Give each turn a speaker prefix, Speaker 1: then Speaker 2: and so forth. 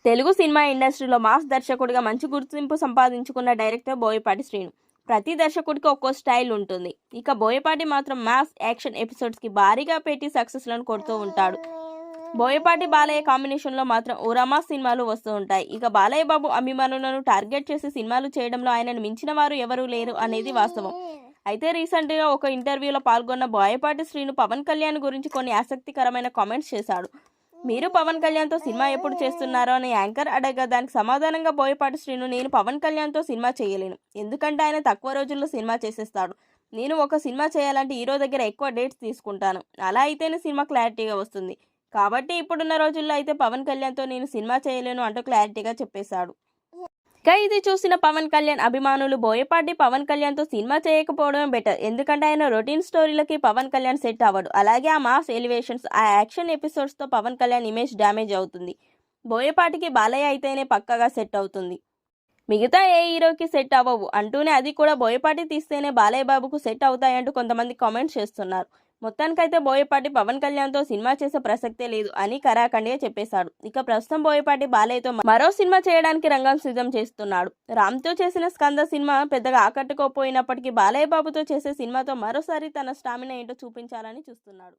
Speaker 1: Telugu cinema ఇండస్ట్రీలో mass దర్శకుడిగా మంచి గుర్తింపు సంపాదించుకున్న డైరెక్టర్ బోయపాటి శ్రీను. ప్రతి దర్శకుడికి ఒక్కో స్టైల్ ఉంటుంది. ఇక బోయపాటి మాత్రం మాస్ యాక్షన్ ఎపిసోడ్స్కి భారీగా పెట్టి సక్సెస్లను కొడుతూ ఉంటాడు. బోయపాటి బాలయ్య కాంబినేషన్లో మాత్రం ఓరామా సినిమాలు వస్తూ ఉంటాయి. ఇక బాలయ్య బాబు అభిమానులను టార్గెట్ చేసి సినిమాలు చేయడంలో ఆయనను మించిన వారు ఎవరూ లేరు అనేది వాస్తవం. అయితే రీసెంట్గా ఒక ఇంటర్వ్యూలో పాల్గొన్న బోయపాటి శ్రీను పవన్ కళ్యాణ్ గురించి కొన్ని ఆసక్తికరమైన కామెంట్స్ చేశాడు. మీరు పవన్ కళ్యాణ్తో సినిమా ఎప్పుడు చేస్తున్నారో అని యాంకర్ అడగగా దానికి సమాధానంగా బోయపాటి శ్రీను, నేను పవన్ కళ్యాణ్తో సినిమా చేయలేను, ఎందుకంటే ఆయన తక్కువ రోజుల్లో సినిమా చేసేస్తాడు. నేను ఒక సినిమా చేయాలంటే హీరో దగ్గర ఎక్కువ డేట్స్ తీసుకుంటాను, అలా అయితేనే సినిమా క్లారిటీగా వస్తుంది. కాబట్టి ఇప్పుడున్న రోజుల్లో అయితే పవన్ కళ్యాణ్తో నేను సినిమా చేయలేను అంటూ క్లారిటీగా చెప్పేశాడు. ఇక ఇది చూసిన పవన్ కళ్యాణ్ అభిమానులు బోయపాటి పవన్ కళ్యాణ్తో సినిమా చేయకపోవడమే బెటర్, ఎందుకంటే ఆయన రొటీన్ స్టోరీలకి పవన్ కళ్యాణ్ సెట్ అవ్వడు. అలాగే ఆ మాస్ ఎలివేషన్స్, ఆ యాక్షన్ ఎపిసోడ్స్తో పవన్ కళ్యాణ్ ఇమేజ్ డ్యామేజ్ అవుతుంది. బోయపాటికి బాలయ్య అయితేనే పక్కగా సెట్ అవుతుంది, మిగతా ఏ హీరోకి సెట్ అవ్వవు అంటూనే అది కూడా బోయపాటి తీస్తేనే బాలయ్య బాబుకు సెట్ అవుతాయంటూ కొంతమంది కామెంట్స్ చేస్తున్నారు. మొత్తానికైతే బోయపాటి పవన్ కళ్యాణ్తో సినిమా చేసే ప్రసక్తే లేదు అని కరాఖండిగా చెప్పేశాడు. ఇక ప్రస్తుతం బోయపాటి బాలయ్యతో మరో సినిమా చేయడానికి రంగం సిద్ధం చేస్తున్నాడు. రామ్తో చేసిన స్కంద సినిమా పెద్దగా ఆకట్టుకోపోయినప్పటికీ బాలయ్య బాబుతో చేసే సినిమాతో మరోసారి తన స్టామినా ఏంటో చూపించాలని చూస్తున్నాడు.